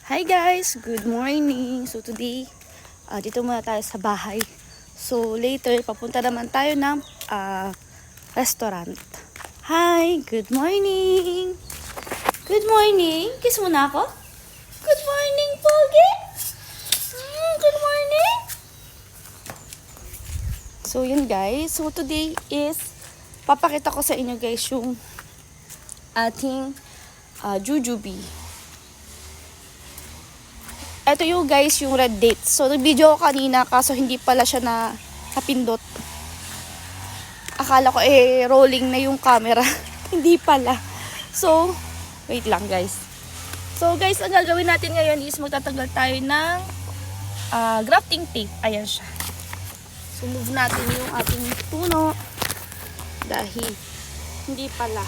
Hi guys! Good morning! So today, dito muna tayo sa bahay. So later, papunta naman tayo ng restaurant. Hi! Good morning! Good morning! Kiss mo na ako? Good morning, Pogi! Good morning! So yun guys, so today is, papakita ko sa inyo guys yung ating jujube. Ito yung guys, yung red date. So, nag-video ko kanina kaso hindi pala siya napindot. Akala ko rolling na yung camera. Hindi pala. So, wait lang guys. So guys, ang gagawin natin ngayon is magtatanggal tayo ng grafting tape. Ayan siya. So, move natin yung ating puno. Dahil hindi pala.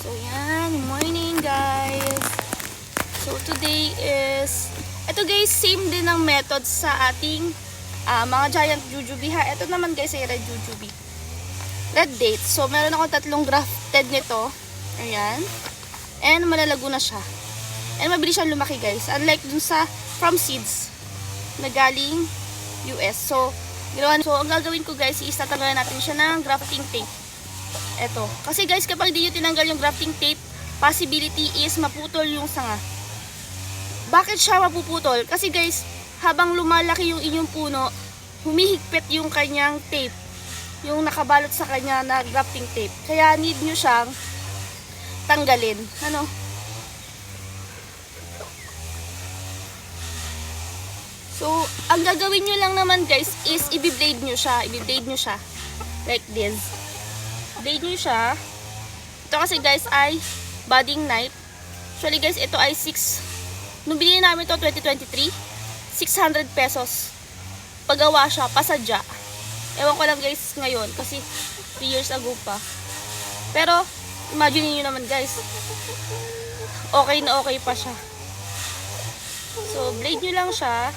So, yan. Morning, guys. So, today is... Ito, guys, same din ang method sa ating mga giant jujube, ha. Ito naman, guys, ay red jujube. Red date. So, meron ako 3 grafted nito. Ayan. And, malalago na siya. And, mabilis siyang lumaki, guys. Unlike dun sa from seeds na galing US. So, ang gagawin ko, guys, is tatanggalan natin siya ng grafting tape. Eto. Kasi guys, kapag di nyo tinanggal yung grafting tape, possibility is maputol yung sanga. Bakit siya mapuputol? Kasi guys, habang lumalaki yung inyong puno, humihigpit yung kanyang tape. Yung nakabalot sa kanya na grafting tape. Kaya need nyo siyang tanggalin. Ano? So, ang gagawin nyo lang naman guys is i-blade nyo siya. I-blade nyo siya. Like this. Blade nyo siya. Ito kasi guys ay budding knife. Actually guys, ito ay 6. Nung binili namin ito 2023, 600 pesos. Pagawa siya, pasadya. Ewan ko lang guys ngayon kasi 3 years ago pa. Pero, imagine niyo naman guys. Okay na okay pa siya. So, blade nyo lang siya.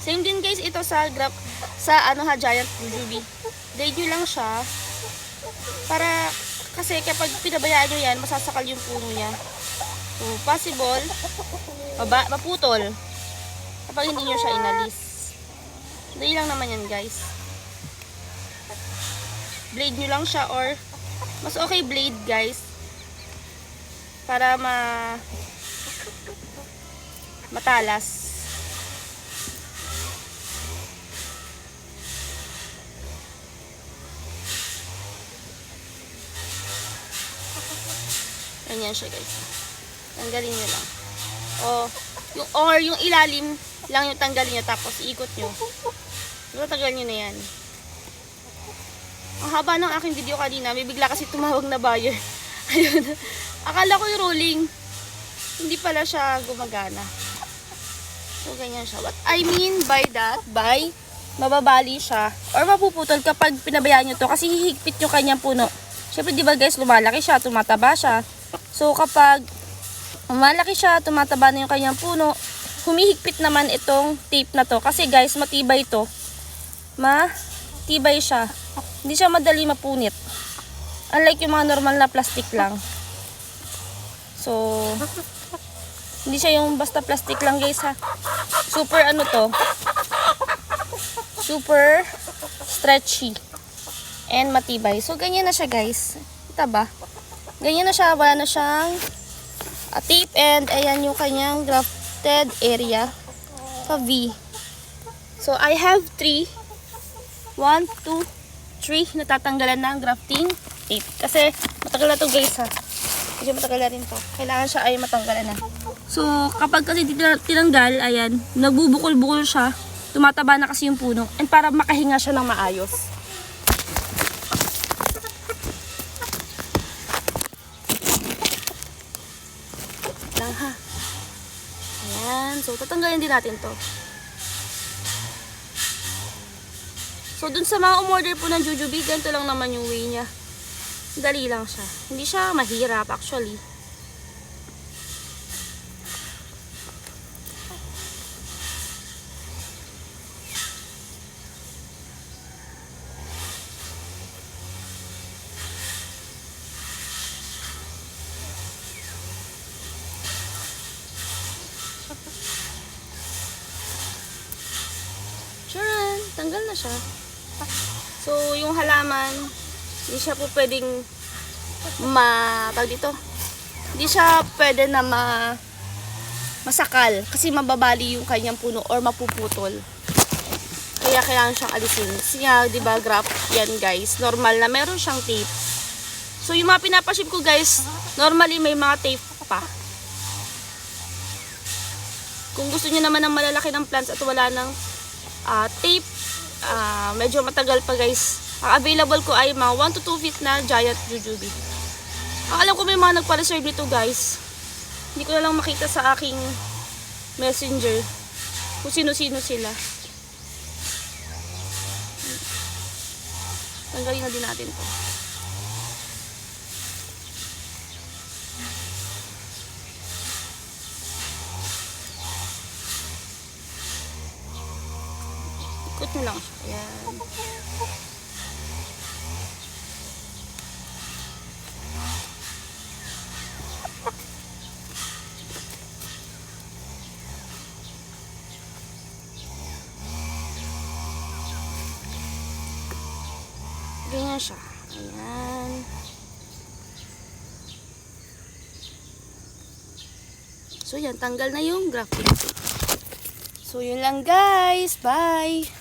Same din guys ito sa giant jujube. Blade nyo lang siya. Para, kasi kapag pinabayaan nyo yan, masasakal yung puno niya. So, possible, maputol. Kapag hindi nyo siya inalis. Dali lang naman yan, guys. Blade nyo lang siya or, mas okay blade, guys. Para matalas. Ganyan siya guys. Tanggalin nyo lang. Yung ilalim lang yung tanggalin nyo tapos iikot nyo. So, tanggal nyo na yan. Ang haba ng aking video kanina. May bigla kasi tumawag na buyer. Ayun. Akala ko yung rolling. Hindi pala siya gumagana. So, ganyan siya. What I mean by that, mababali siya or mapuputol kapag pinabayaan nyo to kasi hihigpit yung kanyang puno. Siyempre, di ba guys, lumalaki siya, tumataba siya. So, kapag malaki siya, tumataba na yung kanyang puno, humihigpit naman itong tape na to. Kasi guys, matibay to. Matibay siya. Hindi siya madali mapunit. Unlike yung mga normal na plastic lang. So, hindi siya yung basta plastic lang guys ha. Super super stretchy. And matibay. So, ganyan na siya guys. Kita ba? Ganyan na siya. Wala na siyang tape. And ayan yung kanyang grafted area. Sa V. So, I have 3. 1, 2, 3 natatanggalan na ang grafting tape. Kasi matagal na to guys ha. Medyo matagal na rin to. Kailangan siya ay matanggalan na. So, kapag kasi tinanggal, ayan, nagbubukol-bukol siya. Tumataba na kasi yung puno. And para makahinga siya ng maayos. Lang ha. Ayan. So, tatanggalin din natin to. So, dun sa mga umorder po ng jujube, ganito lang naman yung way niya. Dali lang siya. Hindi siya mahirap actually. na siya. So, yung halaman, hindi siya po pwedeng tawag dito, hindi siya pwede na masakal kasi mababali yung kanyang puno or mapuputol. Kaya kailangan siyang alisin. Kasi nga, diba, graft yan guys. Normal na meron siyang tape. So, yung mga pinapaship ko guys, normally may mga tape pa. Kung gusto niyo naman ng malalaki ng plants at wala ng tape, medyo matagal pa guys. Ang available ko ay mga 1 to 2 feet na giant jujube. Alam ko may mga nagpa-reserve dito guys. Hindi ko na lang makita sa aking messenger kung sino-sino sila. Tanggalin na din natin to. Ikot nyo lang siya. Ayan. Ganyan siya. Ayan. So, yan. Tanggal na yung grafting tape. So, yun lang guys. Bye!